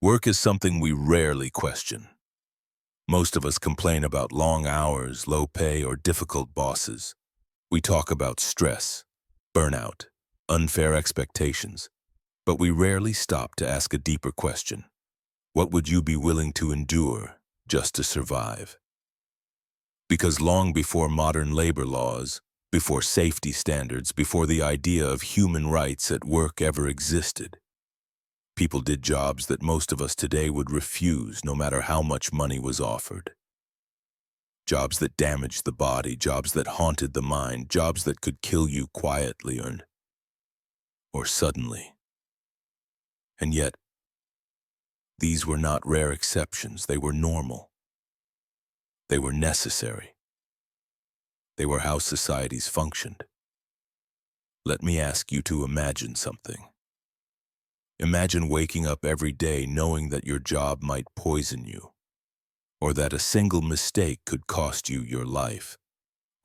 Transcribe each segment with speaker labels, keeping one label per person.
Speaker 1: Work is something we rarely question. Most of us complain about long hours, low pay, or difficult bosses. We talk about stress, burnout, unfair expectations, but we rarely stop to ask a deeper question. What would you be willing to endure just to survive? Because long before modern labor laws, before safety standards, before the idea of human rights at work ever existed, people did jobs that most of us today would refuse no matter how much money was offered. Jobs that damaged the body, jobs that haunted the mind, jobs that could kill you quietly or suddenly. And yet, these were not rare exceptions. They were normal. They were necessary. They were how societies functioned. Let me ask you to imagine something. Imagine waking up every day knowing that your job might poison you, or that a single mistake could cost you your life,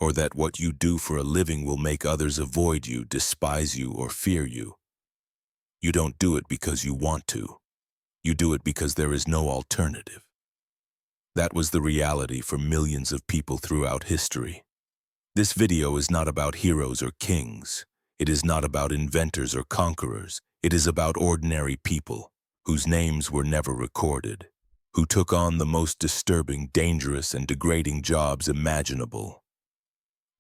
Speaker 1: or that what you do for a living will make others avoid you, despise you, or fear you. You don't do it because you want to. You do it because there is no alternative. That was the reality for millions of people throughout history. This video is not about heroes or kings. It is not about inventors or conquerors. It is about ordinary people whose names were never recorded, who took on the most disturbing, dangerous, and degrading jobs imaginable.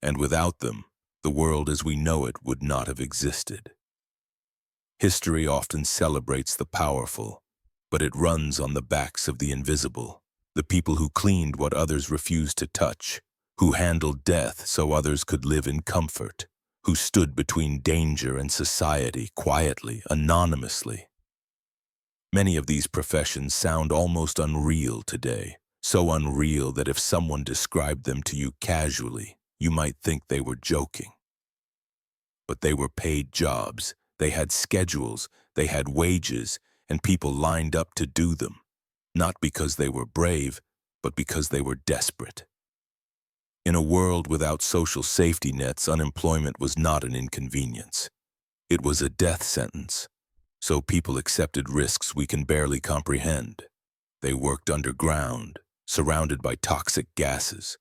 Speaker 1: And without them, the world as we know it would not have existed. History often celebrates the powerful, but it runs on the backs of the invisible, the people who cleaned what others refused to touch, who handled death so others could live in comfort, who stood between danger and society quietly, anonymously. Many of these professions sound almost unreal today, so unreal that if someone described them to you casually, you might think they were joking. But they were paid jobs, they had schedules, they had wages, and people lined up to do them, not because they were brave, but because they were desperate. In a world without social safety nets, unemployment was not an inconvenience. It was a death sentence. So people accepted risks we can barely comprehend. They worked underground, surrounded by toxic gases.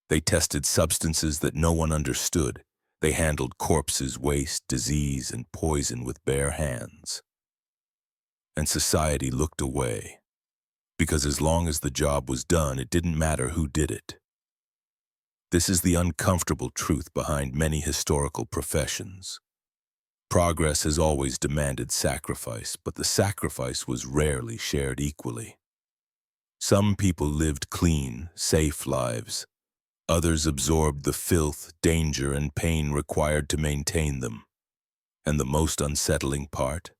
Speaker 1: They tested substances that no one understood. They handled corpses, waste, disease, and poison with bare hands. And society looked away, because as long as the job was done, it didn't matter who did it. This is the uncomfortable truth behind many historical professions. Progress has always demanded sacrifice, but the sacrifice was rarely shared equally. Some people lived clean, safe lives. Others absorbed the filth, danger, and pain required to maintain them. And the most unsettling part?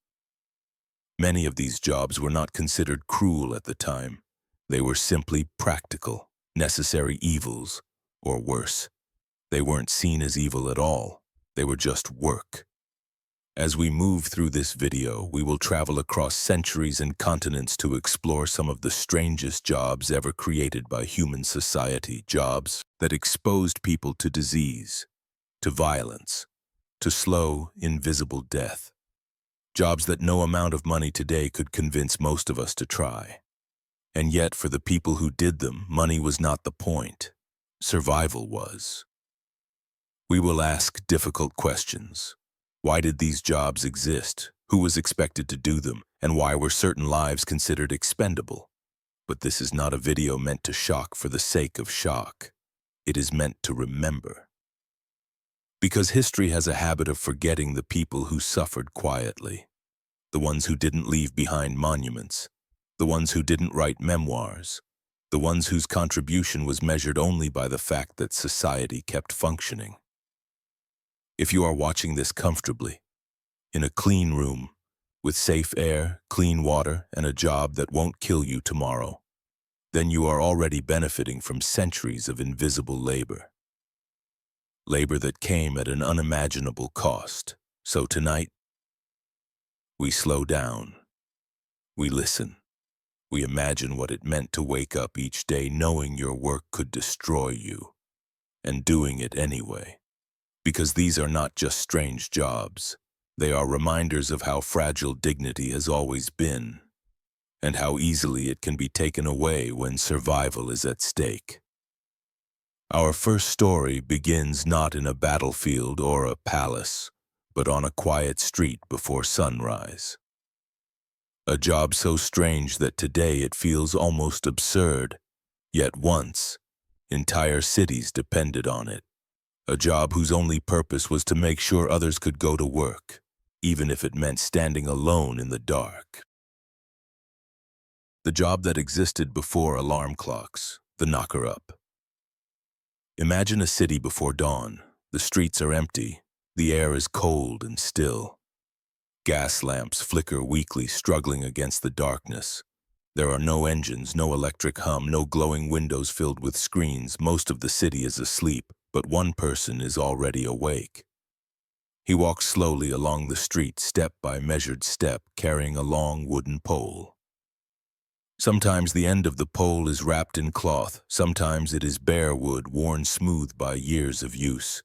Speaker 1: Many of these jobs were not considered cruel at the time. They were simply practical, necessary evils. Or worse, they weren't seen as evil at all. They were just work. As we move through this video, we will travel across centuries and continents to explore some of the strangest jobs ever created by human society, jobs that exposed people to disease, to violence, to slow, invisible death. Jobs that no amount of money today could convince most of us to try. And yet, for the people who did them, money was not the point. Survival was. We will ask difficult questions. Why did these jobs exist? Who was expected to do them? And why were certain lives considered expendable? But this is not a video meant to shock for the sake of shock. It is meant to remember. Because history has a habit of forgetting the people who suffered quietly, the ones who didn't leave behind monuments, the ones who didn't write memoirs, the ones whose contribution was measured only by the fact that society kept functioning. If you are watching this comfortably, in a clean room, with safe air, clean water, and a job that won't kill you tomorrow, then you are already benefiting from centuries of invisible labor. Labor that came at an unimaginable cost. So tonight, we slow down. We listen. We imagine what it meant to wake up each day knowing your work could destroy you, and doing it anyway. Because these are not just strange jobs. They are reminders of how fragile dignity has always been, and how easily it can be taken away when survival is at stake. Our first story begins not in a battlefield or a palace, but on a quiet street before sunrise. A job so strange that today it feels almost absurd, yet once, entire cities depended on it. A job whose only purpose was to make sure others could go to work, even if it meant standing alone in the dark. The job that existed before alarm clocks, the knocker-up. Imagine a city before dawn. The streets are empty. The air is cold and still. Gas lamps flicker weakly, struggling against the darkness. There are no engines, no electric hum, no glowing windows filled with screens. Most of the city is asleep, but one person is already awake. He walks slowly along the street, step by measured step, carrying a long wooden pole. Sometimes the end of the pole is wrapped in cloth, sometimes it is bare wood worn smooth by years of use.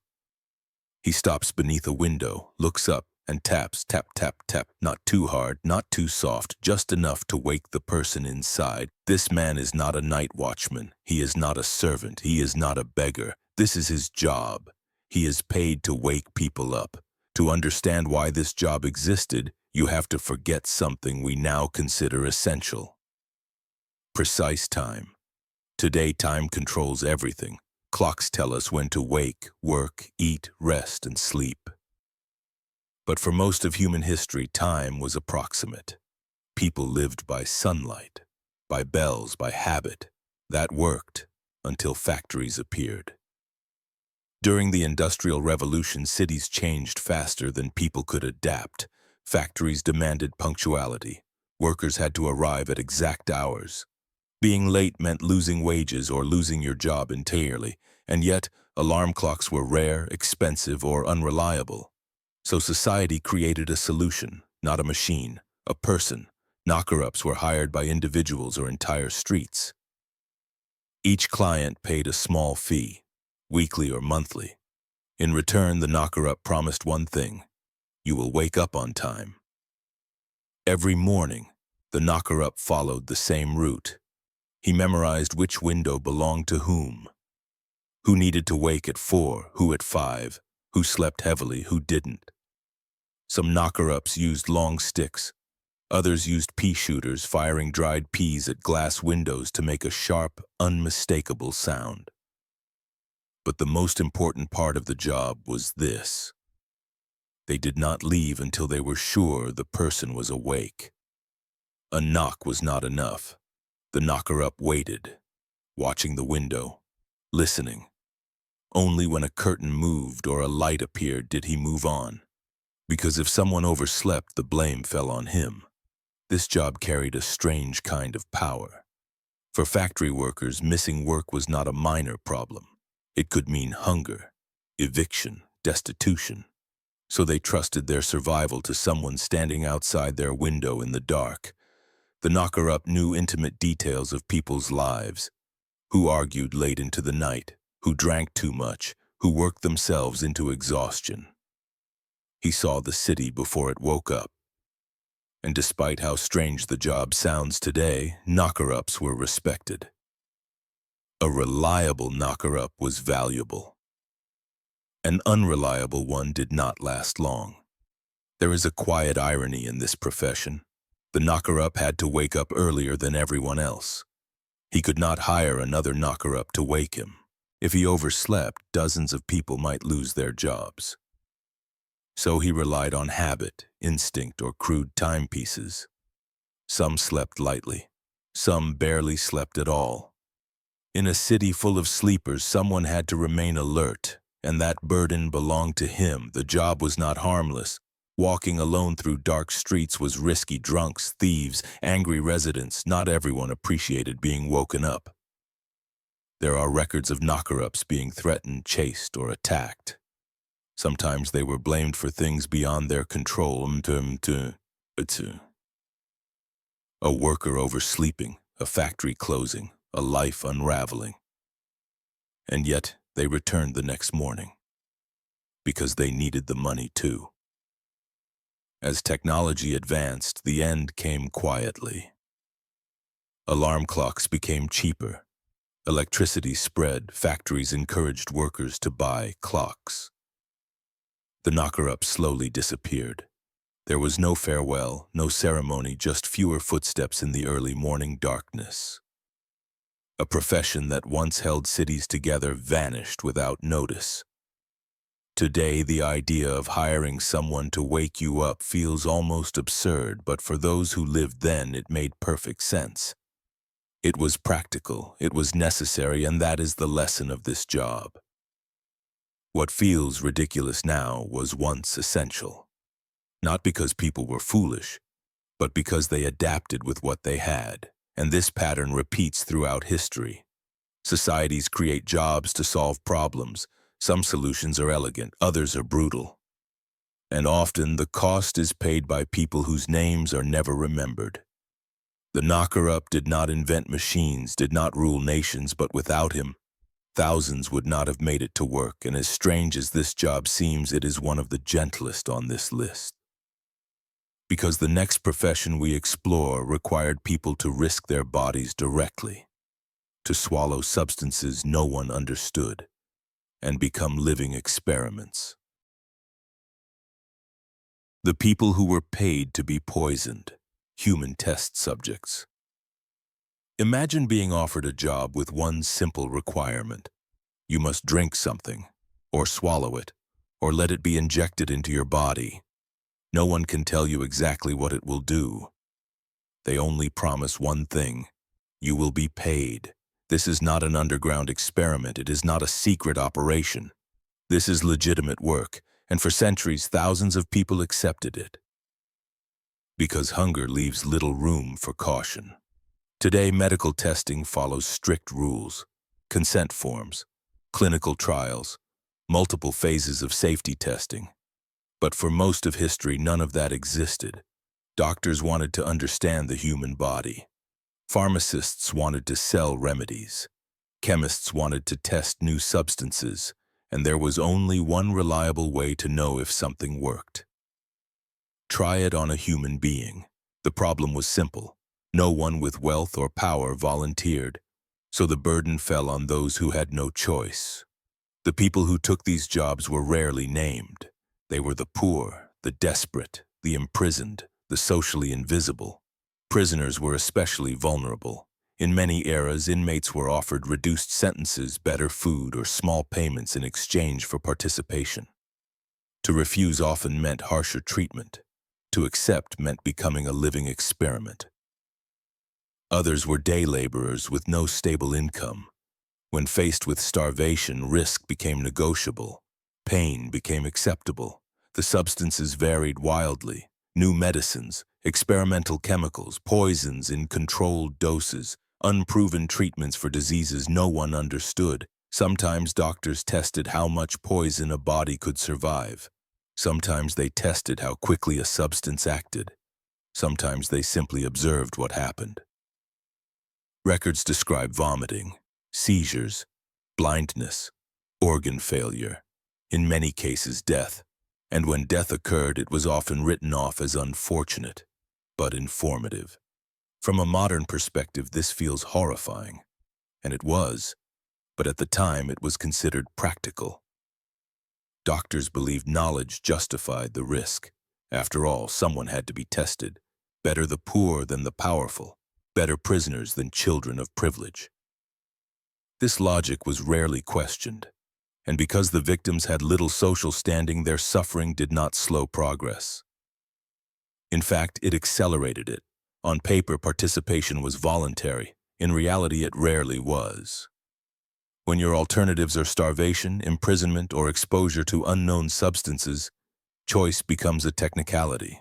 Speaker 1: He stops beneath a window, looks up, and taps, tap, tap, tap, not too hard, not too soft, just enough to wake the person inside. This man is not a night watchman. He is not a servant. He is not a beggar. This is his job. He is paid to wake people up. To understand why this job existed, you have to forget something we now consider essential. Precise time. Today, time controls everything. Clocks tell us when to wake, work, eat, rest, and sleep. But for most of human history, time was approximate. People lived by sunlight, by bells, by habit. That worked until factories appeared. During the Industrial Revolution, cities changed faster than people could adapt. Factories demanded punctuality. Workers had to arrive at exact hours. Being late meant losing wages or losing your job entirely, and yet alarm clocks were rare, expensive, or unreliable. So society created a solution, not a machine, a person. Knocker-ups were hired by individuals or entire streets. Each client paid a small fee, weekly or monthly. In return, the knocker-up promised one thing: you will wake up on time. Every morning, the knocker-up followed the same route. He memorized which window belonged to whom. Who needed to wake at 4, who at 5, who slept heavily, who didn't. Some knocker-ups used long sticks. Others used pea shooters, firing dried peas at glass windows to make a sharp, unmistakable sound. But the most important part of the job was this: they did not leave until they were sure the person was awake. A knock was not enough. The knocker-up waited, watching the window, listening. Only when a curtain moved or a light appeared did he move on, because if someone overslept, the blame fell on him. This job carried a strange kind of power. For factory workers, missing work was not a minor problem. It could mean hunger, eviction, destitution. So they trusted their survival to someone standing outside their window in the dark. The knocker-up knew intimate details of people's lives: who argued late into the night, who drank too much, who worked themselves into exhaustion. He saw the city before it woke up. And despite how strange the job sounds today, knocker-ups were respected. A reliable knocker-up was valuable. An unreliable one did not last long. There is a quiet irony in this profession. The knocker-up had to wake up earlier than everyone else. He could not hire another knocker-up to wake him. If he overslept, dozens of people might lose their jobs. So he relied on habit, instinct, or crude timepieces. Some slept lightly. Some barely slept at all. In a city full of sleepers, someone had to remain alert, and that burden belonged to him. The job was not harmless. Walking alone through dark streets was risky. Drunks, thieves, angry residents. Not everyone appreciated being woken up. There are records of knocker-ups being threatened, chased, or attacked. Sometimes they were blamed for things beyond their control. A worker oversleeping, a factory closing, a life unraveling. And yet they returned the next morning, because they needed the money too. As technology advanced, the end came quietly. Alarm clocks became cheaper. Electricity spread. Factories encouraged workers to buy clocks. The knocker-up slowly disappeared. There was no farewell, no ceremony, just fewer footsteps in the early morning darkness. A profession that once held cities together vanished without notice. Today, the idea of hiring someone to wake you up feels almost absurd, but for those who lived then, it made perfect sense. It was practical, it was necessary, and that is the lesson of this job. What feels ridiculous now was once essential. Not because people were foolish, but because they adapted with what they had. And this pattern repeats throughout history. Societies create jobs to solve problems. Some solutions are elegant, others are brutal. And often the cost is paid by people whose names are never remembered. The knocker-up did not invent machines, did not rule nations, but without him, thousands would not have made it to work, and as strange as this job seems, it is one of the gentlest on this list. Because the next profession we explore required people to risk their bodies directly, to swallow substances no one understood, and become living experiments. The people who were paid to be poisoned, human test subjects. Imagine being offered a job with one simple requirement. You must drink something, or swallow it, or let it be injected into your body. No one can tell you exactly what it will do. They only promise one thing: you will be paid. This is not an underground experiment. It is not a secret operation. This is legitimate work, and for centuries, thousands of people accepted it. Because hunger leaves little room for caution. Today, medical testing follows strict rules, consent forms, clinical trials, multiple phases of safety testing. But for most of history, none of that existed. Doctors wanted to understand the human body. Pharmacists wanted to sell remedies. Chemists wanted to test new substances, and there was only one reliable way to know if something worked. Try it on a human being. The problem was simple. No one with wealth or power volunteered, so the burden fell on those who had no choice. The people who took these jobs were rarely named. They were the poor, the desperate, the imprisoned, the socially invisible. Prisoners were especially vulnerable. In many eras, inmates were offered reduced sentences, better food, or small payments in exchange for participation. To refuse often meant harsher treatment. To accept meant becoming a living experiment. Others were day laborers with no stable income. When faced with starvation, risk became negotiable. Pain became acceptable. The substances varied wildly. New medicines, experimental chemicals, poisons in controlled doses, unproven treatments for diseases no one understood. Sometimes doctors tested how much poison a body could survive. Sometimes they tested how quickly a substance acted. Sometimes they simply observed what happened. Records describe vomiting, seizures, blindness, organ failure, in many cases death. And when death occurred, it was often written off as unfortunate, but informative. From a modern perspective, this feels horrifying. And it was, but at the time it was considered practical. Doctors believed knowledge justified the risk. After all, someone had to be tested. Better the poor than the powerful. Better prisoners than children of privilege. This logic was rarely questioned. And because the victims had little social standing, their suffering did not slow progress. In fact, it accelerated it. On paper, participation was voluntary. In reality, it rarely was. When your alternatives are starvation, imprisonment, or exposure to unknown substances, choice becomes a technicality.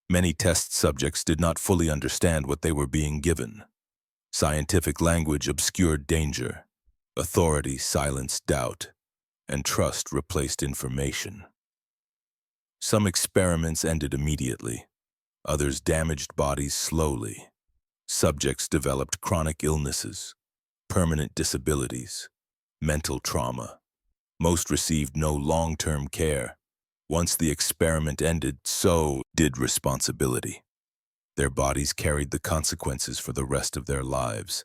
Speaker 1: Many test subjects did not fully understand what they were being given. Scientific language obscured danger. Authority silenced doubt, and trust replaced information. Some experiments ended immediately. Others damaged bodies slowly. Subjects developed chronic illnesses, permanent disabilities, mental trauma. Most received no long-term care. Once the experiment ended, so did responsibility. Their bodies carried the consequences for the rest of their lives.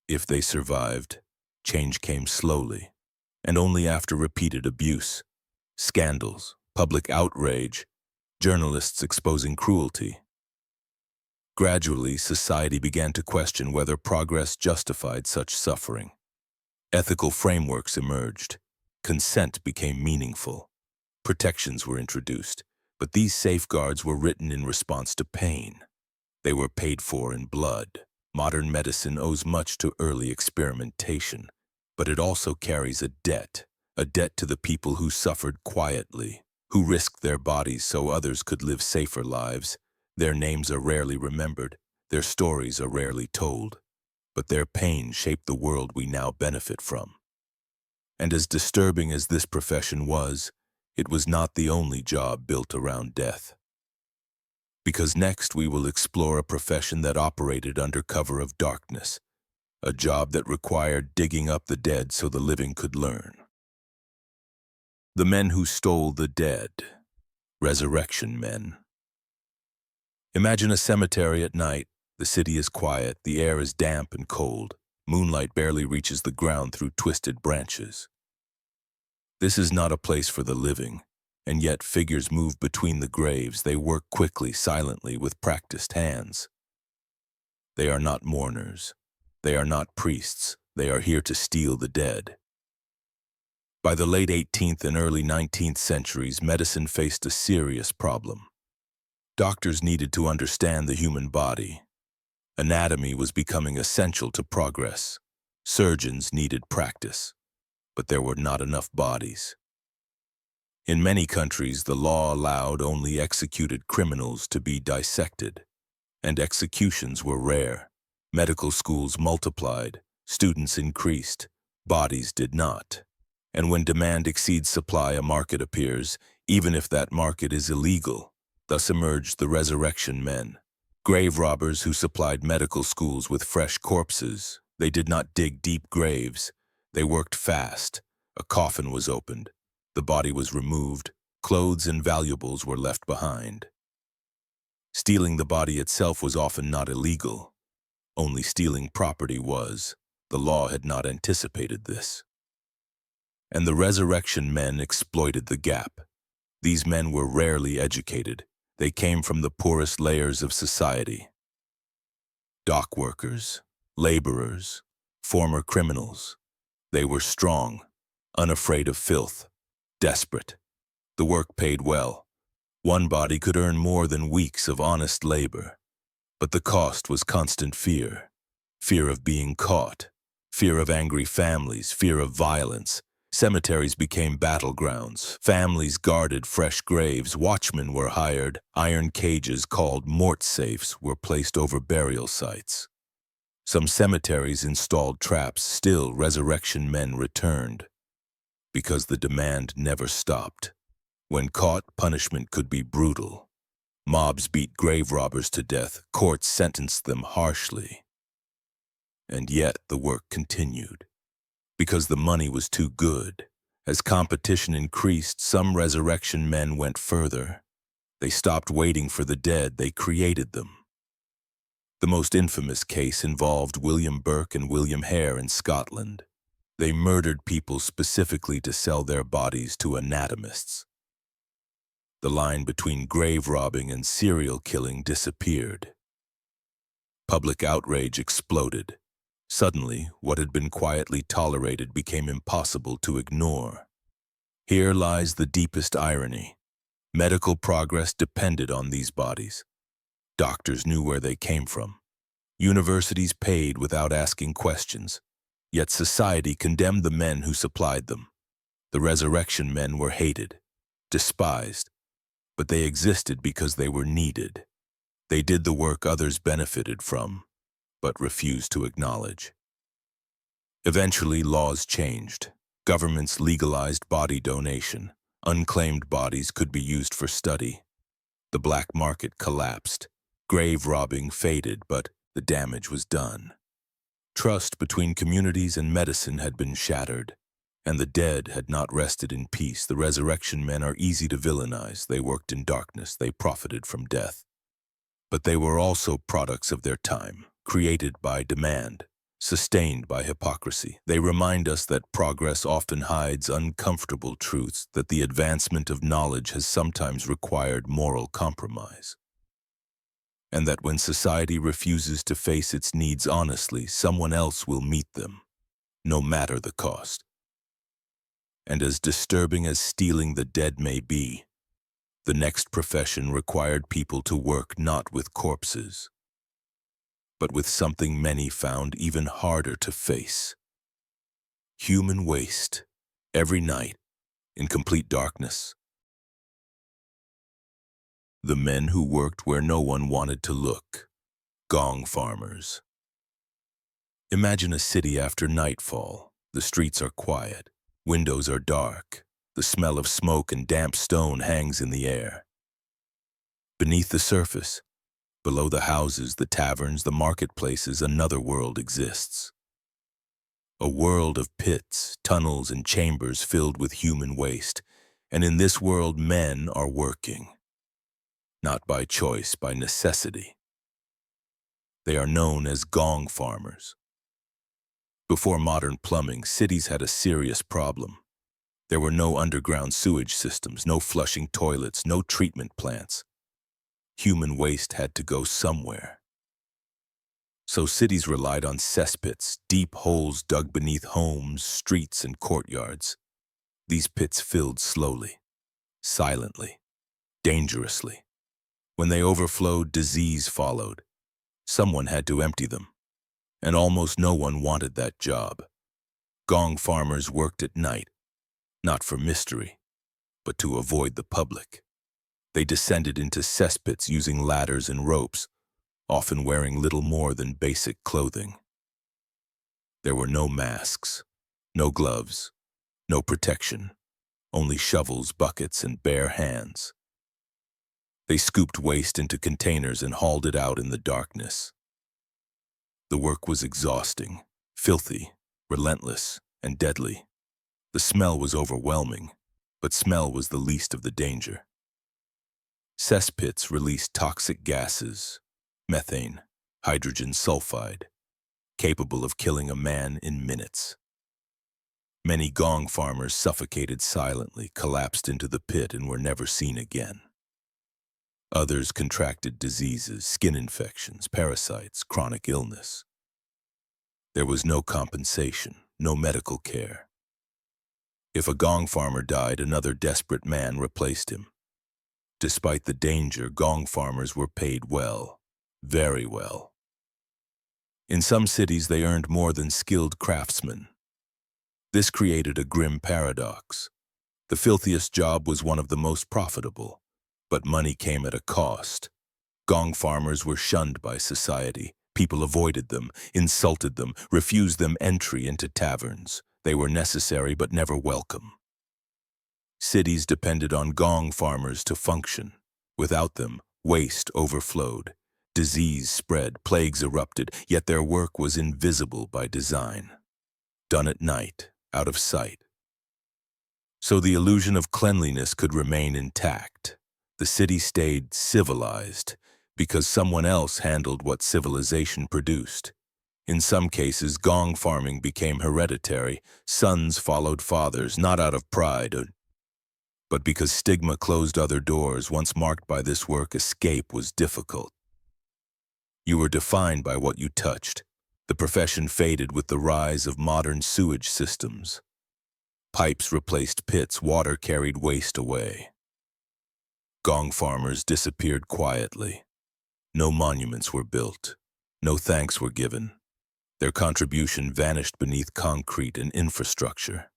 Speaker 1: If they survived, change came slowly, and only after repeated abuse, scandals, public outrage, journalists exposing cruelty. Gradually, society began to question whether progress justified such suffering. Ethical frameworks emerged. Consent became meaningful. Protections were introduced, but these safeguards were written in response to pain. They were paid for in blood. Modern medicine owes much to early experimentation, but it also carries a debt to the people who suffered quietly, who risked their bodies so others could live safer lives. Their names are rarely remembered, their stories are rarely told, but their pain shaped the world we now benefit from. And as disturbing as this profession was, it was not the only job built around death. Because next we will explore a profession that operated under cover of darkness, a job that required digging up the dead so the living could learn. The men who stole the dead, resurrection men. Imagine a cemetery at night. The city is quiet, the air is damp and cold. Moonlight barely reaches the ground through twisted branches. This is not a place for the living, and yet figures move between the graves. They work quickly, silently, with practiced hands. They are not mourners. They are not priests. They are here to steal the dead. By the late 18th and early 19th centuries, medicine faced a serious problem. Doctors needed to understand the human body. Anatomy was becoming essential to progress. Surgeons needed practice, but there were not enough bodies. In many countries, the law allowed only executed criminals to be dissected, and executions were rare. Medical schools multiplied, students increased, bodies did not. And when demand exceeds supply, a market appears, even if that market is illegal. Thus emerged the resurrection men, grave robbers who supplied medical schools with fresh corpses. They did not dig deep graves. They worked fast. A coffin was opened. The body was removed. Clothes and valuables were left behind. Stealing the body itself was often not illegal. Only stealing property was. The law had not anticipated this. And the resurrection men exploited the gap. These men were rarely educated. They came from the poorest layers of society. Dock workers, laborers, former criminals. They were strong, unafraid of filth, desperate. The work paid well. One body could earn more than weeks of honest labor. But the cost was constant fear. Fear of being caught. Fear of angry families. Fear of violence. Cemeteries became battlegrounds. Families guarded fresh graves. Watchmen were hired. Iron cages called mort safes were placed over burial sites. Some cemeteries installed traps. Still, resurrection men returned. Because the demand never stopped. When caught, punishment could be brutal. Mobs beat grave robbers to death. Courts sentenced them harshly. And yet the work continued. Because the money was too good. As competition increased, some resurrection men went further. They stopped waiting for the dead, they created them. The most infamous case involved William Burke and William Hare in Scotland. They murdered people specifically to sell their bodies to anatomists. The line between grave robbing and serial killing disappeared. Public outrage exploded. Suddenly, what had been quietly tolerated became impossible to ignore. Here lies the deepest irony. Medical progress depended on these bodies. Doctors knew where they came from. Universities paid without asking questions. Yet society condemned the men who supplied them. The resurrection men were hated, despised, but they existed because they were needed. They did the work others benefited from, but refused to acknowledge. Eventually, laws changed. Governments legalized body donation. Unclaimed bodies could be used for study. The black market collapsed. Grave robbing faded, but the damage was done. Trust between communities and medicine had been shattered, and the dead had not rested in peace. The resurrection men are easy to villainize. They worked in darkness. They profited from death. But they were also products of their time, created by demand, sustained by hypocrisy. They remind us that progress often hides uncomfortable truths, that the advancement of knowledge has sometimes required moral compromise, and that when society refuses to face its needs honestly, someone else will meet them, no matter the cost. And as disturbing as stealing the dead may be, the next profession required people to work not with corpses, but with something many found even harder to face: human waste, every night, in complete darkness. The men who worked where no one wanted to look, gong farmers. Imagine a city after nightfall. The streets are quiet, windows are dark, the smell of smoke and damp stone hangs in the air. Beneath the surface, below the houses, the taverns, the marketplaces, another world exists. A world of pits, tunnels, and chambers filled with human waste. And in this world, men are working. Not by choice, by necessity. They are known as gong farmers. Before modern plumbing, cities had a serious problem. There were no underground sewage systems, no flushing toilets, no treatment plants. Human waste had to go somewhere. So cities relied on cesspits, deep holes dug beneath homes, streets, and courtyards. These pits filled slowly, silently, dangerously. When they overflowed, disease followed. Someone had to empty them, and almost no one wanted that job. Gong farmers worked at night, not for mystery, but to avoid the public. They descended into cesspits using ladders and ropes, often wearing little more than basic clothing. There were no masks, no gloves, no protection, only shovels, buckets, and bare hands. They scooped waste into containers and hauled it out in the darkness. The work was exhausting, filthy, relentless, and deadly. The smell was overwhelming, but smell was the least of the danger. Cesspits released toxic gases, methane, hydrogen sulfide, capable of killing a man in minutes. Many gong farmers suffocated silently, collapsed into the pit, and were never seen again. Others contracted diseases, skin infections, parasites, chronic illness. There was no compensation, no medical care. If a gong farmer died, another desperate man replaced him. Despite the danger, gong farmers were paid well, very well. In some cities, they earned more than skilled craftsmen. This created a grim paradox. The filthiest job was one of the most profitable, but money came at a cost. Gong farmers were shunned by society. People avoided them, insulted them, refused them entry into taverns. They were necessary but never welcome. Cities depended on gong farmers to function. Without them, waste overflowed. Disease spread, plagues erupted, yet their work was invisible by design. Done at night, out of sight. So the illusion of cleanliness could remain intact. The city stayed civilized because someone else handled what civilization produced. In some cases, gong farming became hereditary. Sons followed fathers, not out of pride, but because stigma closed other doors. Once marked by this work, escape was difficult. You were defined by what you touched. The profession faded with the rise of modern sewage systems. Pipes replaced pits, water carried waste away. Gong farmers disappeared quietly. No monuments were built. No thanks were given. Their contribution vanished beneath concrete and infrastructure.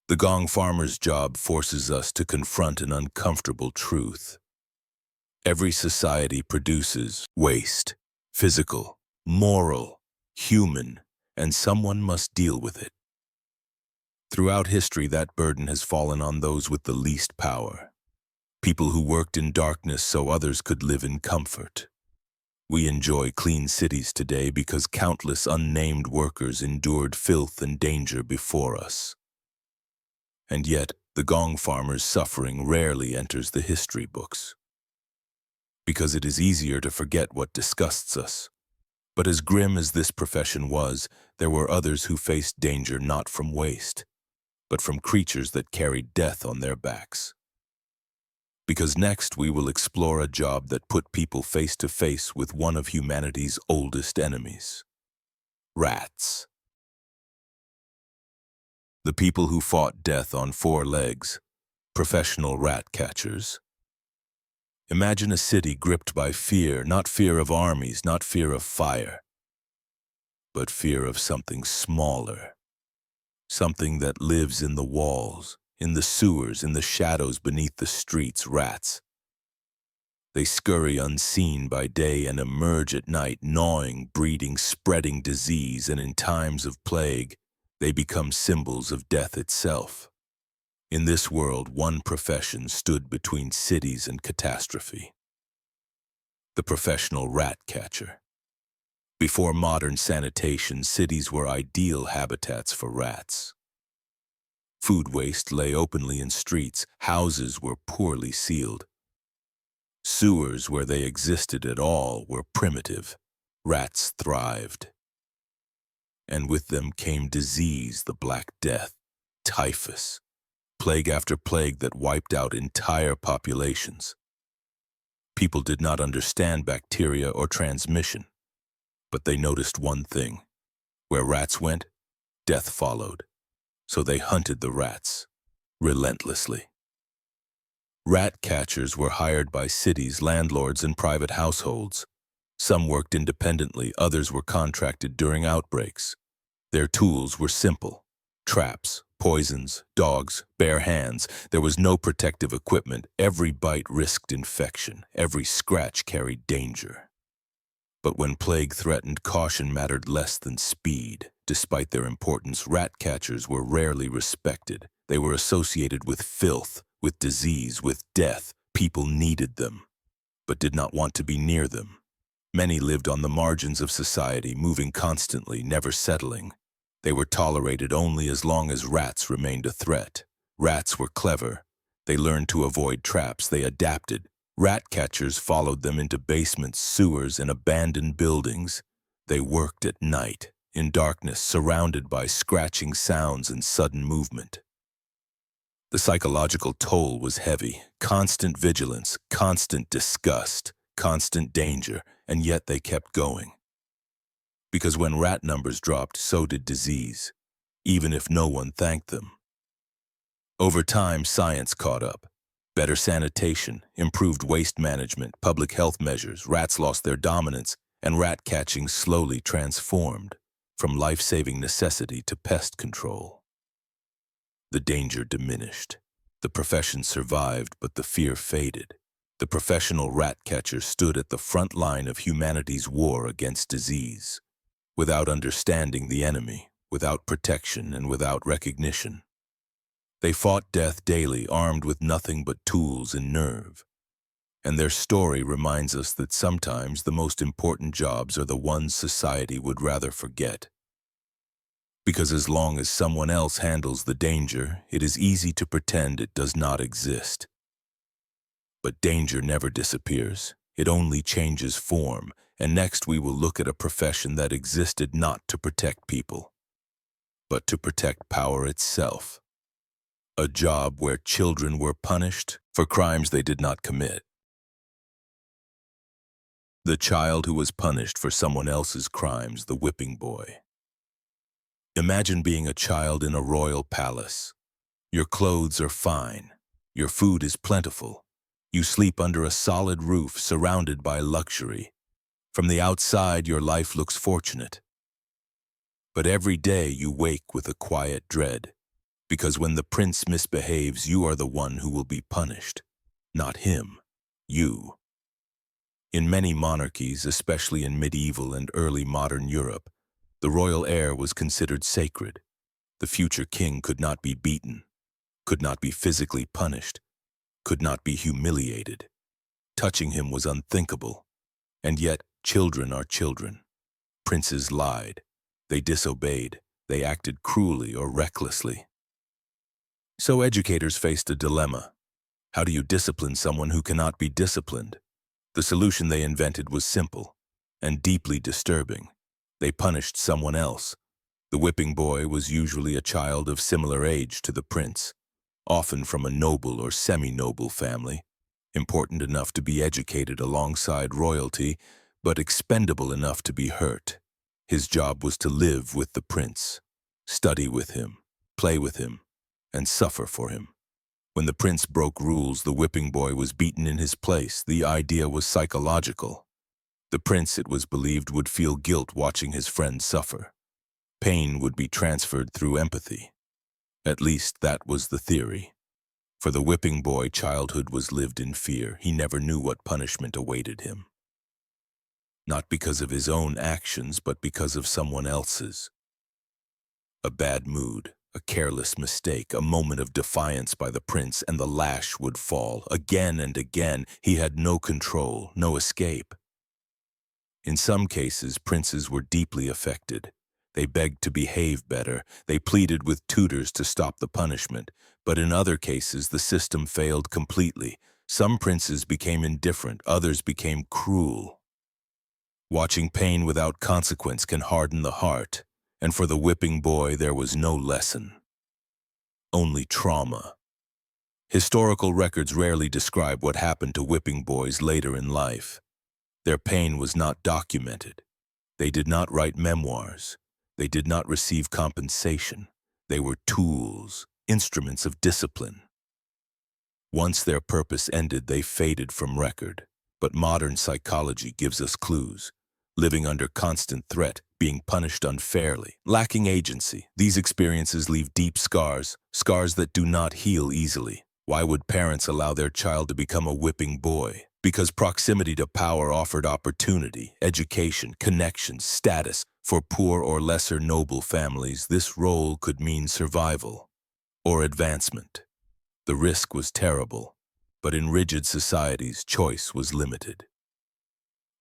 Speaker 1: The gong farmer's job forces us to confront an uncomfortable truth. Every society produces waste, physical, moral, human, and someone must deal with it. Throughout history, that burden has fallen on those with the least power. People who worked in darkness so others could live in comfort. We enjoy clean cities today because countless unnamed workers endured filth and danger before us. And yet, the gong farmer's suffering rarely enters the history books. because it is easier to forget what disgusts us. But as grim as this profession was, there were others who faced danger not from waste, but from creatures that carried death on their backs. Because next we will explore a job that put people face to face with one of humanity's oldest enemies: rats. The people who fought death on four legs, professional rat catchers. Imagine a city gripped by fear, not fear of armies, not fear of fire, but fear of something smaller, something that lives in the walls, in the sewers, in the shadows beneath the streets. Rats. They scurry unseen by day and emerge at night, gnawing, breeding, spreading disease, and in times of plague, they become symbols of death itself. In this world, one profession stood between cities and catastrophe: the professional rat catcher. Before modern sanitation, cities were ideal habitats for rats. Food waste lay openly in streets, houses were poorly sealed. Sewers, where they existed at all, were primitive. Rats thrived. And with them came disease, the Black Death, typhus, plague after plague that wiped out entire populations. People did not understand bacteria or transmission, but they noticed one thing: where rats went, death followed. So they hunted the rats, relentlessly. Rat catchers were hired by cities, landlords, and private households. Some worked independently, others were contracted during outbreaks. Their tools were simple: traps, poisons, dogs, bare hands. There was no protective equipment. Every bite risked infection. Every scratch carried danger. But when plague threatened, caution mattered less than speed. Despite their importance, rat catchers were rarely respected. They were associated with filth, with disease, with death. People needed them, but did not want to be near them. Many lived on the margins of society, moving constantly, never settling. They were tolerated only as long as rats remained a threat. Rats were clever. They learned to avoid traps. They adapted. Rat catchers followed them into basements, sewers, and abandoned buildings. They worked at night, in darkness, surrounded by scratching sounds and sudden movement. The psychological toll was heavy: constant vigilance, constant disgust, constant danger, and yet they kept going. Because when rat numbers dropped, so did disease, even if no one thanked them. Over time, science caught up. Better sanitation, improved waste management, public health measures. Rats lost their dominance, and rat catching slowly transformed from life-saving necessity to pest control. The danger diminished. The profession survived, but the fear faded. The professional rat catcher stood at the front line of humanity's war against disease, without understanding the enemy, without protection, and without recognition. They fought death daily, armed with nothing but tools and nerve. And their story reminds us that sometimes the most important jobs are the ones society would rather forget. Because as long as someone else handles the danger, it is easy to pretend it does not exist. But danger never disappears. It only changes form. And next we will look at a profession that existed not to protect people, but to protect power itself. A job where children were punished for crimes they did not commit. The child who was punished for someone else's crimes, the whipping boy. Imagine being a child in a royal palace. Your clothes are fine. Your food is plentiful. You sleep under a solid roof surrounded by luxury. From the outside, your life looks fortunate. But every day you wake with a quiet dread, because when the prince misbehaves, you are the one who will be punished. Not him, you. In many monarchies, especially in medieval and early modern Europe, the royal heir was considered sacred. The future king could not be beaten, could not be physically punished, could not be humiliated. Touching him was unthinkable. And yet, children are children. Princes lied. They disobeyed. They acted cruelly or recklessly. So educators faced a dilemma. How do you discipline someone who cannot be disciplined? The solution they invented was simple and deeply disturbing. They punished someone else. The whipping boy was usually a child of similar age to the prince, often from a noble or semi-noble family, important enough to be educated alongside royalty, but expendable enough to be hurt. His job was to live with the prince, study with him, play with him, and suffer for him. When the prince broke rules, the whipping boy was beaten in his place. The idea was psychological. The prince, it was believed, would feel guilt watching his friend suffer. Pain would be transferred through empathy. At least that was the theory. For the whipping boy, childhood was lived in fear. He never knew what punishment awaited him. Not because of his own actions, but because of someone else's. A bad mood, a careless mistake, a moment of defiance by the prince, and the lash would fall. Again and again, he had no control, no escape. In some cases, princes were deeply affected. They begged to behave better. They pleaded with tutors to stop the punishment. But in other cases, the system failed completely. Some princes became indifferent, others became cruel. Watching pain without consequence can harden the heart, and for the whipping boy there was no lesson. Only trauma. Historical records rarely describe what happened to whipping boys later in life. Their pain was not documented. They did not write memoirs. They did not receive compensation. They were tools, instruments of discipline. Once their purpose ended, they faded from record. But modern psychology gives us clues. Living under constant threat, being punished unfairly, lacking agency. These experiences leave deep scars, scars that do not heal easily. Why would parents allow their child to become a whipping boy? Because proximity to power offered opportunity, education, connections, status. For poor or lesser noble families, this role could mean survival or advancement. The risk was terrible, but in rigid societies, choice was limited.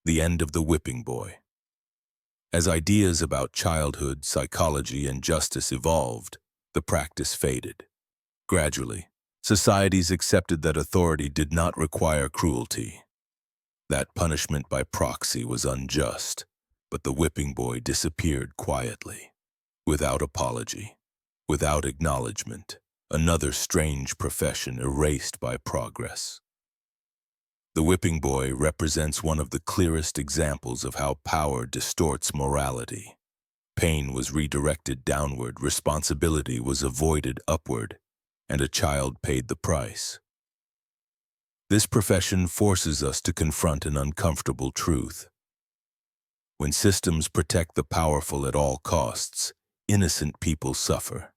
Speaker 1: The end of the whipping boy. As ideas about childhood, psychology, and justice evolved, the practice faded. Gradually, societies accepted that authority did not require cruelty. That punishment by proxy was unjust, but the whipping boy disappeared quietly, without apology, without acknowledgement, another strange profession erased by progress. The whipping boy represents one of the clearest examples of how power distorts morality. Pain was redirected downward, responsibility was avoided upward, and a child paid the price. This profession forces us to confront an uncomfortable truth. When systems protect the powerful at all costs, innocent people suffer.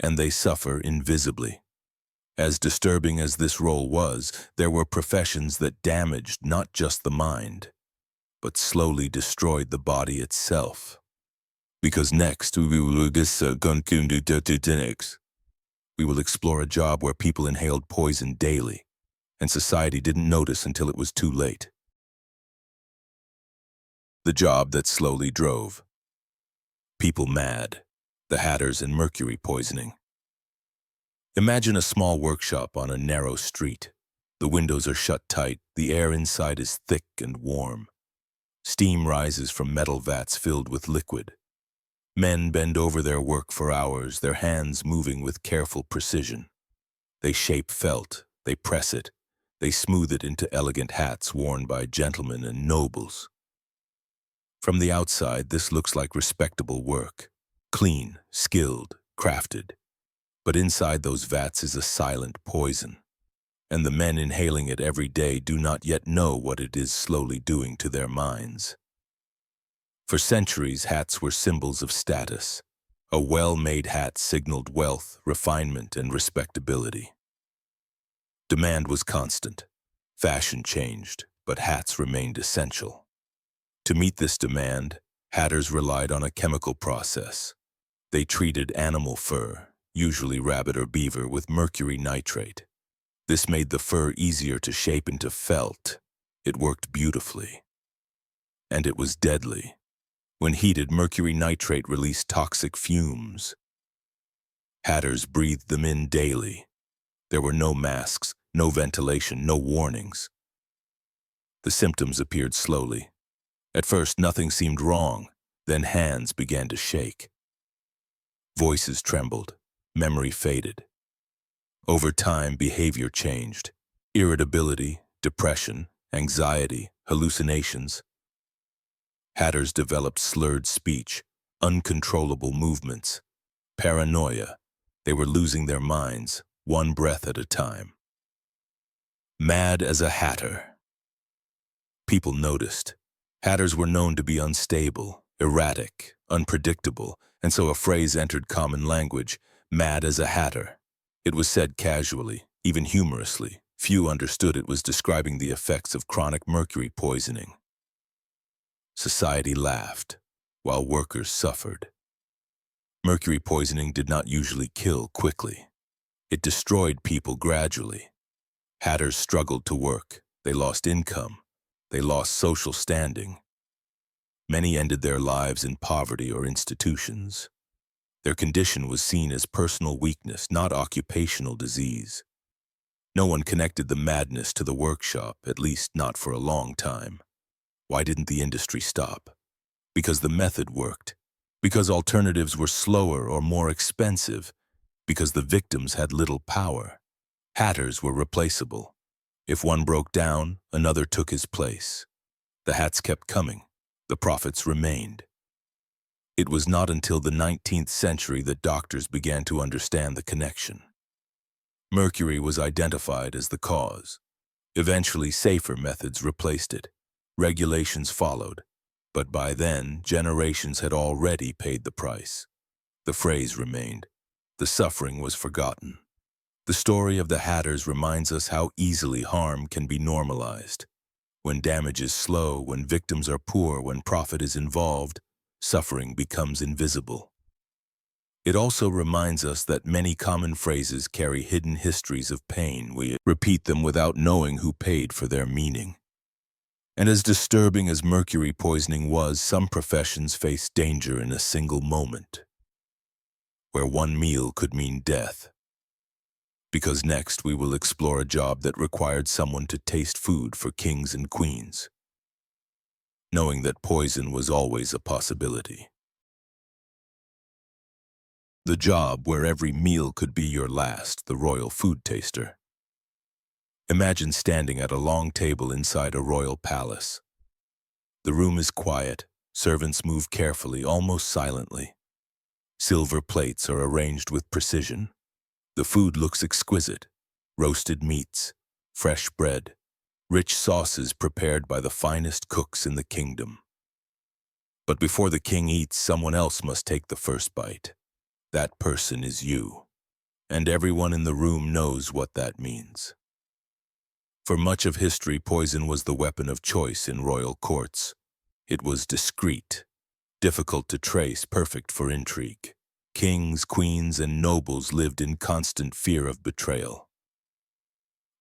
Speaker 1: And they suffer invisibly. As disturbing as this role was, there were professions that damaged not just the mind, but slowly destroyed the body itself. Because next, we will explore a job where people inhaled poison daily, and society didn't notice until it was too late. The job that slowly drove people mad, the hatters and mercury poisoning. Imagine a small workshop on a narrow street. The windows are shut tight, the air inside is thick and warm. Steam rises from metal vats filled with liquid. Men bend over their work for hours, their hands moving with careful precision. They shape felt, they press it, they smooth it into elegant hats worn by gentlemen and nobles. From the outside, this looks like respectable work, clean, skilled, crafted. But inside those vats is a silent poison, and the men inhaling it every day do not yet know what it is slowly doing to their minds. For centuries, hats were symbols of status. A well-made hat signaled wealth, refinement, and respectability. Demand was constant. Fashion changed, but hats remained essential. To meet this demand, hatters relied on a chemical process. They treated animal fur, usually rabbit or beaver, with mercury nitrate. This made the fur easier to shape into felt. It worked beautifully. And it was deadly. When heated, mercury nitrate released toxic fumes. Hatters breathed them in daily. There were no masks, no ventilation, no warnings. The symptoms appeared slowly. At first, nothing seemed wrong. Then hands began to shake. Voices trembled. Memory faded. Over time, behavior changed. Irritability, depression, anxiety, hallucinations. Hatters developed slurred speech, uncontrollable movements, paranoia. They were losing their minds, one breath at a time. Mad as a hatter. People noticed. Hatters were known to be unstable, erratic, unpredictable, and so a phrase entered common language, mad as a hatter. It was said casually, even humorously. Few understood it was describing the effects of chronic mercury poisoning. Society laughed, while workers suffered. Mercury poisoning did not usually kill quickly. It destroyed people gradually. Hatters struggled to work. They lost income. They lost social standing. Many ended their lives in poverty or institutions. Their condition was seen as personal weakness, not occupational disease. No one connected the madness to the workshop, at least not for a long time. Why didn't the industry stop? Because the method worked. Because alternatives were slower or more expensive. Because the victims had little power. Hatters were replaceable. If one broke down, another took his place. The hats kept coming. The profits remained. It was not until the 19th century that doctors began to understand the connection. Mercury was identified as the cause. Eventually, safer methods replaced it. Regulations followed. But by then, generations had already paid the price. The phrase remained. The suffering was forgotten. The story of the Hatters reminds us how easily harm can be normalized. When damage is slow, when victims are poor, when profit is involved, suffering becomes invisible. It also reminds us that many common phrases carry hidden histories of pain. We repeat them without knowing who paid for their meaning. And as disturbing as mercury poisoning was, some professions face danger in a single moment, where one meal could mean death. Because next we will explore a job that required someone to taste food for kings and queens, knowing that poison was always a possibility. The job where every meal could be your last, the royal food taster. Imagine standing at a long table inside a royal palace. The room is quiet, servants move carefully, almost silently. Silver plates are arranged with precision. The food looks exquisite. Roasted meats, fresh bread, rich sauces prepared by the finest cooks in the kingdom. But before the king eats, someone else must take the first bite. That person is you. And everyone in the room knows what that means. For much of history, poison was the weapon of choice in royal courts. It was discreet, difficult to trace, perfect for intrigue. Kings, queens, and nobles lived in constant fear of betrayal.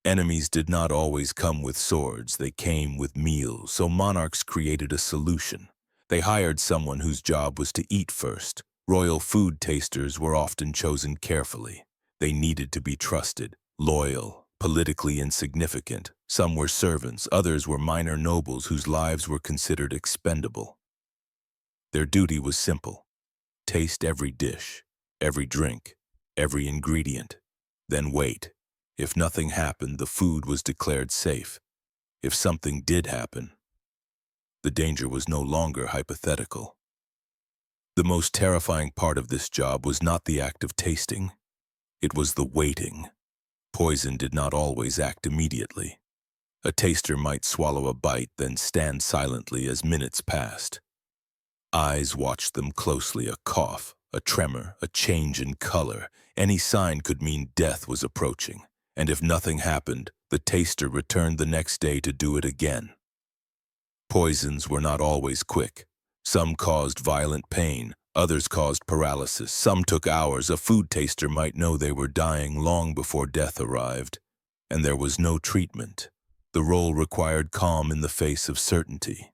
Speaker 1: Enemies did not always come with swords, they came with meals, so monarchs created a solution. They hired someone whose job was to eat first. Royal food tasters were often chosen carefully. They needed to be trusted, loyal, politically insignificant. Some were servants, others were minor nobles whose lives were considered expendable. Their duty was simple: taste every dish, every drink, every ingredient, then wait. If nothing happened, the food was declared safe. If something did happen, the danger was no longer hypothetical. The most terrifying part of this job was not the act of tasting. It was the waiting. Poison did not always act immediately. A taster might swallow a bite, then stand silently as minutes passed. Eyes watched them closely, a cough, a tremor, a change in color. Any sign could mean death was approaching. And if nothing happened, the taster returned the next day to do it again. Poisons were not always quick. Some caused violent pain, others caused paralysis. Some took hours. A food taster might know they were dying long before death arrived. And there was no treatment. The role required calm in the face of certainty.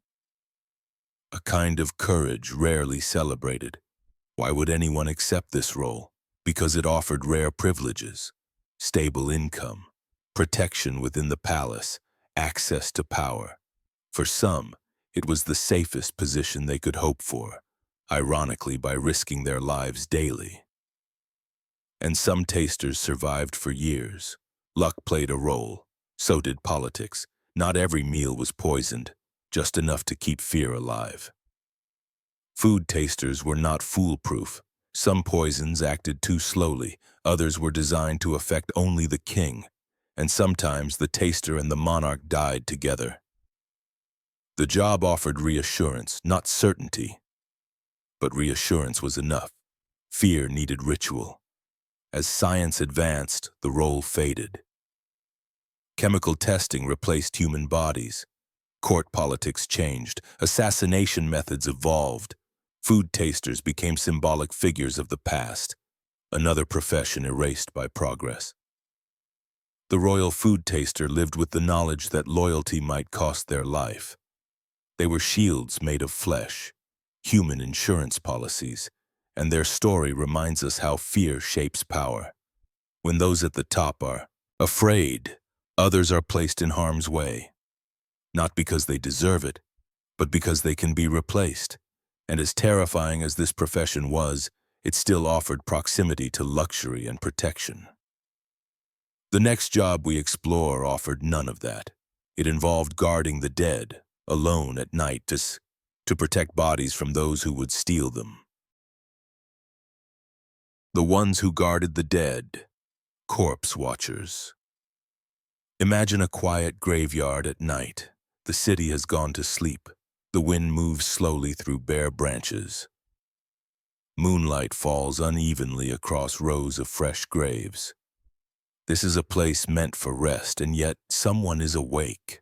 Speaker 1: A kind of courage rarely celebrated. Why would anyone accept this role? Because it offered rare privileges, stable income, protection within the palace, access to power. For some, it was the safest position they could hope for, ironically by risking their lives daily. And some tasters survived for years. Luck played a role. So did politics. Not every meal was poisoned, just enough to keep fear alive. Food tasters were not foolproof. Some poisons acted too slowly, others were designed to affect only the king, and sometimes the taster and the monarch died together. The job offered reassurance, not certainty. But reassurance was enough. Fear needed ritual. As science advanced, the role faded. Chemical testing replaced human bodies. Court politics changed. Assassination methods evolved. Food tasters became symbolic figures of the past, another profession erased by progress. The royal food taster lived with the knowledge that loyalty might cost their life. They were shields made of flesh, human insurance policies, and their story reminds us how fear shapes power. When those at the top are afraid, others are placed in harm's way, not because they deserve it, but because they can be replaced. And as terrifying as this profession was, it still offered proximity to luxury and protection. The next job we explore offered none of that. It involved guarding the dead, alone at night, to protect bodies from those who would steal them. The ones who guarded the dead, corpse watchers. Imagine a quiet graveyard at night. The city has gone to sleep. The wind moves slowly through bare branches. Moonlight falls unevenly across rows of fresh graves. This is a place meant for rest, and yet someone is awake.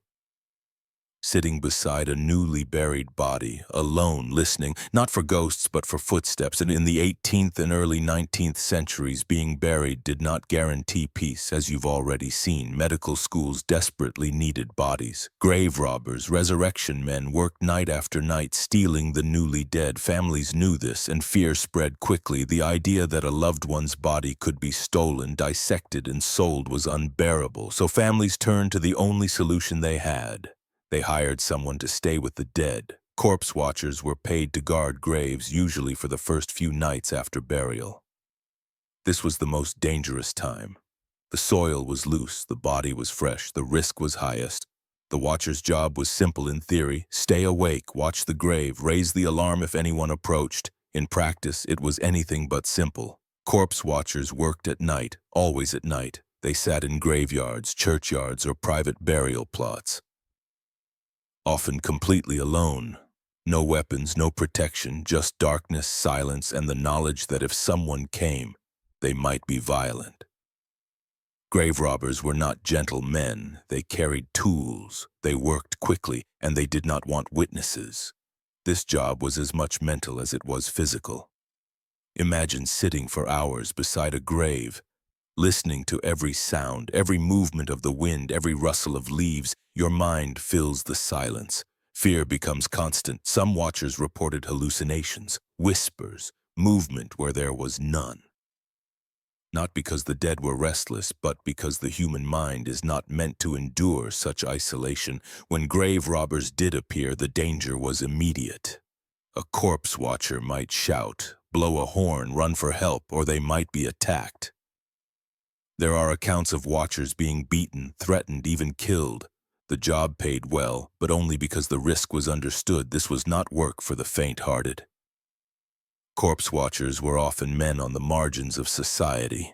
Speaker 1: Sitting beside a newly buried body, alone, listening, not for ghosts but for footsteps, and in the 18th and early 19th centuries, being buried did not guarantee peace, as you've already seen. Medical schools desperately needed bodies. Grave robbers, resurrection men worked night after night stealing the newly dead. Families knew this, and fear spread quickly. The idea that a loved one's body could be stolen, dissected, and sold was unbearable, so families turned to the only solution they had. They hired someone to stay with the dead. Corpse watchers were paid to guard graves, usually for the first few nights after burial. This was the most dangerous time. The soil was loose, the body was fresh, the risk was highest. The watcher's job was simple in theory: stay awake, watch the grave, raise the alarm if anyone approached. In practice, it was anything but simple. Corpse watchers worked at night, always at night. They sat in graveyards, churchyards, or private burial plots. Often completely alone. No weapons, no protection, just darkness, silence, and the knowledge that if someone came, they might be violent. Grave robbers were not gentle men. They carried tools, they worked quickly, and they did not want witnesses. This job was as much mental as it was physical. Imagine sitting for hours beside a grave, listening to every sound, every movement of the wind, every rustle of leaves. Your mind fills the silence. Fear becomes constant. Some watchers reported hallucinations, whispers, movement where there was none. Not because the dead were restless, but because the human mind is not meant to endure such isolation. When grave robbers did appear, the danger was immediate. A corpse watcher might shout, blow a horn, run for help, or they might be attacked. There are accounts of watchers being beaten, threatened, even killed. The job paid well, but only because the risk was understood. This was not work for the faint-hearted. Corpse watchers were often men on the margins of society.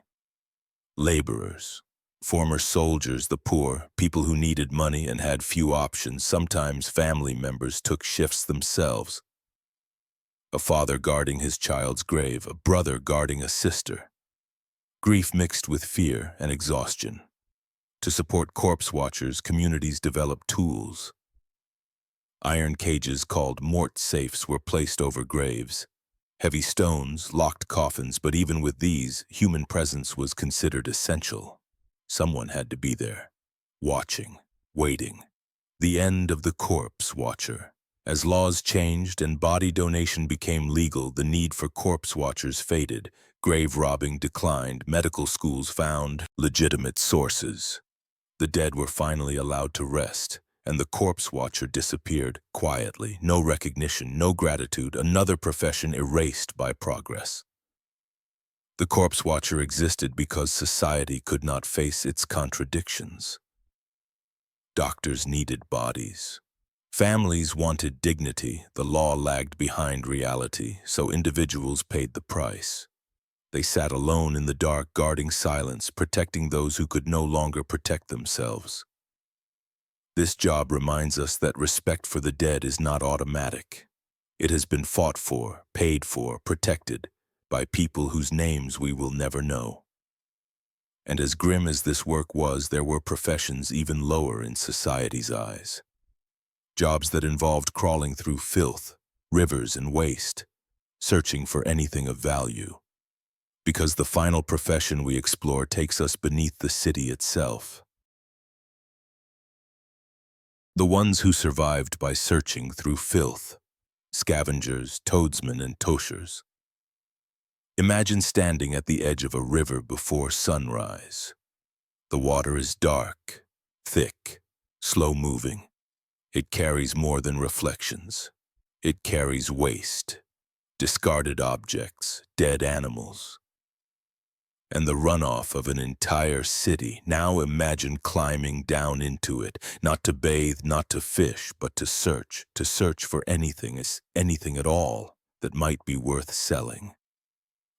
Speaker 1: Laborers, former soldiers, the poor, people who needed money and had few options. Sometimes family members took shifts themselves. A father guarding his child's grave, a brother guarding a sister. Grief mixed with fear and exhaustion. To support corpse watchers, communities developed tools. Iron cages called mort safes were placed over graves. Heavy stones locked coffins, but even with these, human presence was considered essential. Someone had to be there, watching, waiting. The end of the corpse watcher. As laws changed and body donation became legal, the need for corpse watchers faded. Grave robbing declined. Medical schools found legitimate sources. The dead were finally allowed to rest, And the corpse watcher disappeared quietly. No recognition, no gratitude, another profession erased by progress. The corpse watcher existed because society could not face its contradictions. Doctors needed bodies. Families wanted dignity. The law lagged behind reality, so individuals paid the price. They sat alone in the dark, guarding silence, protecting those who could no longer protect themselves. This job reminds us that respect for the dead is not automatic. It has been fought for, paid for, protected by people whose names we will never know. And as grim as this work was, there were professions even lower in society's eyes. Jobs that involved crawling through filth, rivers, and waste, searching for anything of value. Because the final profession we explore takes us beneath the city itself. The ones who survived by searching through filth, scavengers, toadsmen, and toshers. Imagine standing at the edge of a river before sunrise. The water is dark, thick, slow-moving. It carries more than reflections. It carries waste, discarded objects, dead animals, and the runoff of an entire city. Now imagine climbing down into it, not to bathe, not to fish, but to search for anything at all that might be worth selling.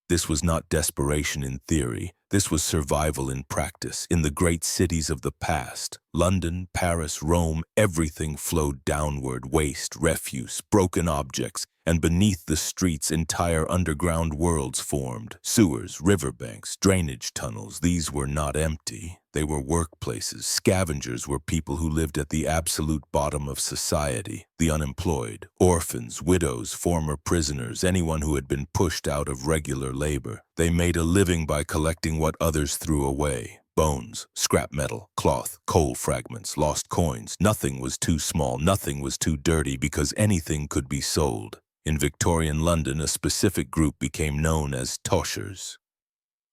Speaker 1: This was not desperation in theory. This was survival in practice. In the great cities of the past, London, Paris, Rome, everything flowed downward, waste, refuse, broken objects, and beneath the streets entire underground worlds formed. Sewers, riverbanks, drainage tunnels, these were not empty. They were workplaces. Scavengers were people who lived at the absolute bottom of society, the unemployed, orphans, widows, former prisoners, anyone who had been pushed out of regular labor. They made a living by collecting what others threw away. Bones, scrap metal, cloth, coal fragments, lost coins. Nothing was too small, nothing was too dirty, because anything could be sold. In Victorian London, a specific group became known as toshers.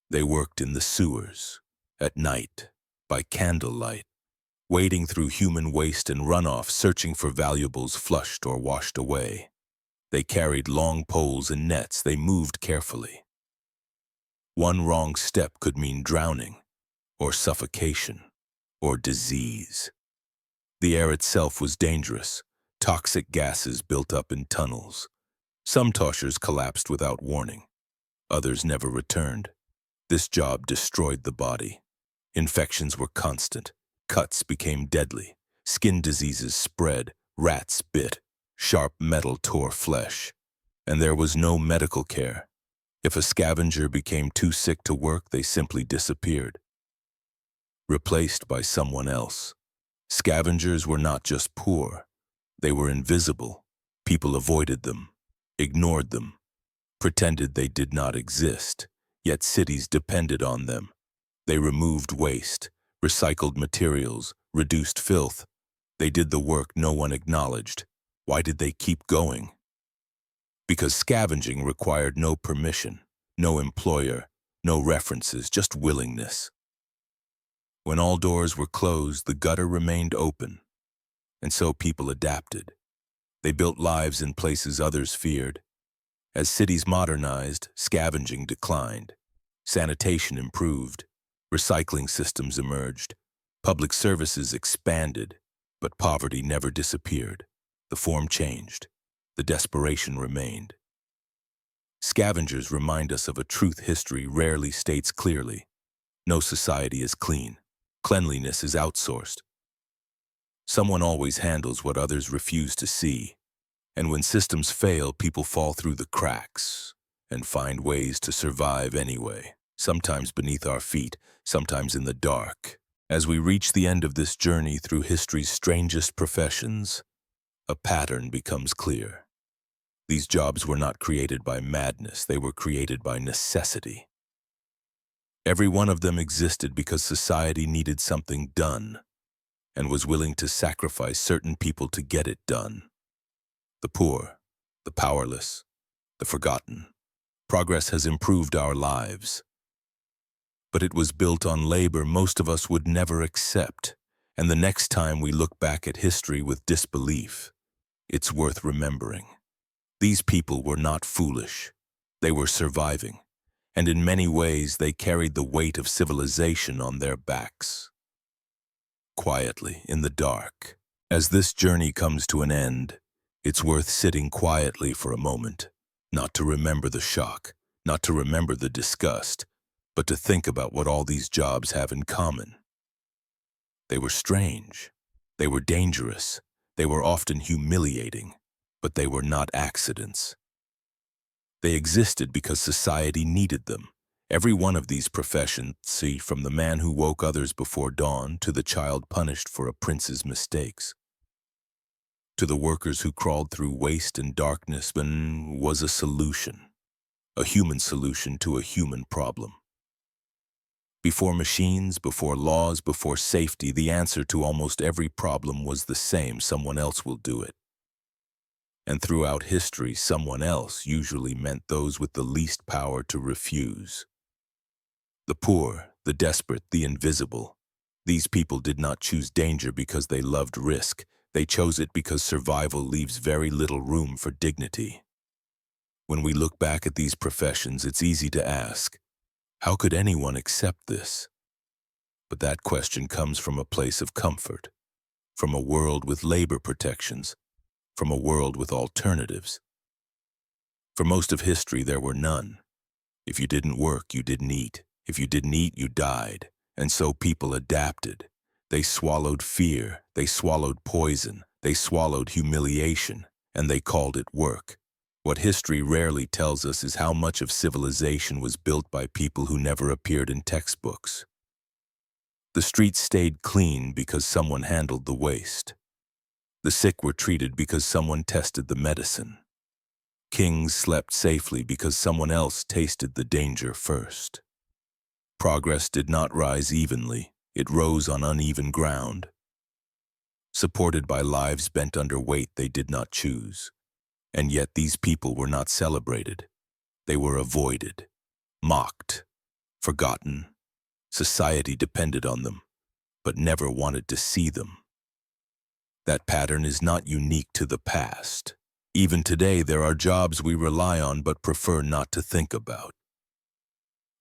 Speaker 1: They worked in the sewers, at night, by candlelight, wading through human waste and runoff, searching for valuables flushed or washed away. They carried long poles and nets. They moved carefully. One wrong step could mean drowning, or suffocation, or disease. The air itself was dangerous. Toxic gases built up in tunnels. Some toshers collapsed without warning. Others never returned. This job destroyed the body. Infections were constant. Cuts became deadly. Skin diseases spread. Rats bit. Sharp metal tore flesh. And there was no medical care. If a scavenger became too sick to work, they simply disappeared, replaced by someone else. Scavengers were not just poor. They were invisible. People avoided them, ignored them, pretended they did not exist, yet cities depended on them. They removed waste, recycled materials, reduced filth. They did the work no one acknowledged. Why did they keep going? Because scavenging required no permission, no employer, no references, just willingness. When all doors were closed, the gutter remained open, and so people adapted. They built lives in places others feared. As cities modernized, scavenging declined. Sanitation improved. Recycling systems emerged. Public services expanded, but poverty never disappeared. The form changed. The desperation remained. Scavengers remind us of a truth history rarely states clearly. No society is clean. Cleanliness is outsourced. Someone always handles what others refuse to see. And when systems fail, people fall through the cracks and find ways to survive anyway, sometimes beneath our feet, sometimes in the dark. As we reach the end of this journey through history's strangest professions, a pattern becomes clear. These jobs were not created by madness, they were created by necessity. Every one of them existed because society needed something done and was willing to sacrifice certain people to get it done. The poor, the powerless, the forgotten. Progress has improved our lives, but it was built on labor most of us would never accept. And the next time we look back at history with disbelief, it's worth remembering. These people were not foolish. They were surviving, and in many ways they carried the weight of civilization on their backs. Quietly, in the dark. As this journey comes to an end, it's worth sitting quietly for a moment, not to remember the shock, not to remember the disgust, but to think about what all these jobs have in common. They were strange. They were dangerous. They were often humiliating, but they were not accidents. They existed because society needed them. Every one of these professions, see, from the man who woke others before dawn to the child punished for a prince's mistakes, to the workers who crawled through waste and darkness, was a solution, a human solution to a human problem. Before machines, before laws, before safety, the answer to almost every problem was the same: someone else will do it. And throughout history, someone else usually meant those with the least power to refuse. The poor, the desperate, the invisible. These people did not choose danger because they loved risk. They chose it because survival leaves very little room for dignity. When we look back at these professions, it's easy to ask, how could anyone accept this? But that question comes from a place of comfort, from a world with labor protections, from a world with alternatives. For most of history, there were none. If you didn't work, you didn't eat. If you didn't eat, you died. And so people adapted. They swallowed fear, they swallowed poison, they swallowed humiliation, and they called it work. What history rarely tells us is how much of civilization was built by people who never appeared in textbooks. The streets stayed clean because someone handled the waste. The sick were treated because someone tested the medicine. Kings slept safely because someone else tasted the danger first. Progress did not rise evenly. It rose on uneven ground, supported by lives bent under weight they did not choose. And yet these people were not celebrated. They were avoided, mocked, forgotten. Society depended on them, but never wanted to see them. That pattern is not unique to the past. Even today, there are jobs we rely on but prefer not to think about.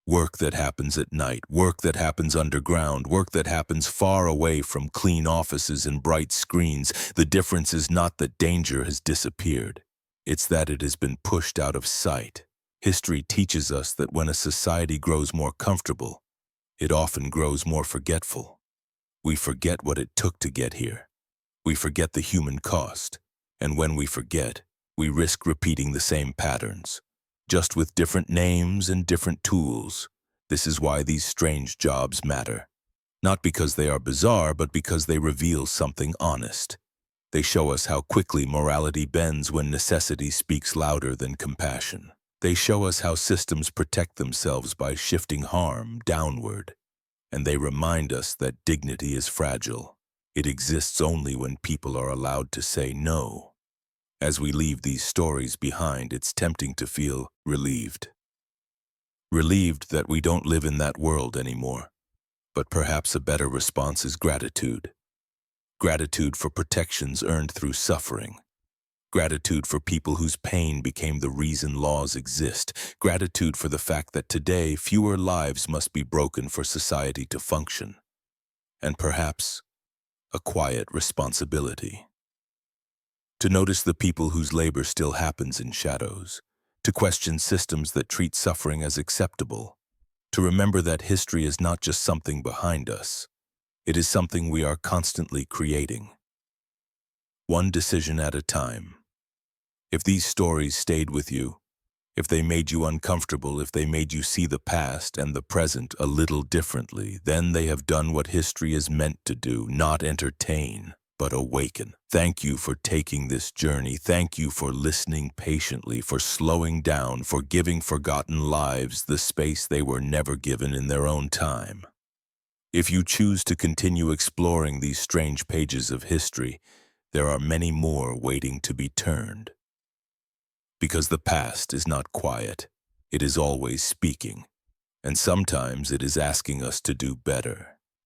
Speaker 1: Work that happens at night, work that happens underground, work that happens far away from clean offices and bright screens. The difference is not that danger has disappeared. It's that it has been pushed out of sight. History teaches us that when a society grows more comfortable, it often grows more forgetful. We forget what it took to get here. We forget the human cost. And when we forget, we risk repeating the same patterns, just with different names and different tools. This is why these strange jobs matter. Not because they are bizarre, but because they reveal something honest. They show us how quickly morality bends when necessity speaks louder than compassion. They show us how systems protect themselves by shifting harm downward. And they remind us that dignity is fragile. It exists only when people are allowed to say no. As we leave these stories behind, it's tempting to feel relieved. Relieved that we don't live in that world anymore. But perhaps a better response is gratitude. Gratitude for protections earned through suffering. Gratitude for people whose pain became the reason laws exist. Gratitude for the fact that today fewer lives must be broken for society to function. And perhaps a quiet responsibility. To notice the people whose labor still happens in shadows. To question systems that treat suffering as acceptable. To remember that history is not just something behind us. It is something we are constantly creating. One decision at a time. If these stories stayed with you, if they made you uncomfortable, if they made you see the past and the present a little differently, then they have done what history is meant to do, not entertain, but awaken. Thank you for taking this journey. Thank you for listening patiently, for slowing down, for giving forgotten lives the space they were never given in their own time. If you choose to continue exploring these strange pages of history, there are many more waiting to be turned. Because the past is not quiet, it is always speaking, and sometimes it is asking us to do better.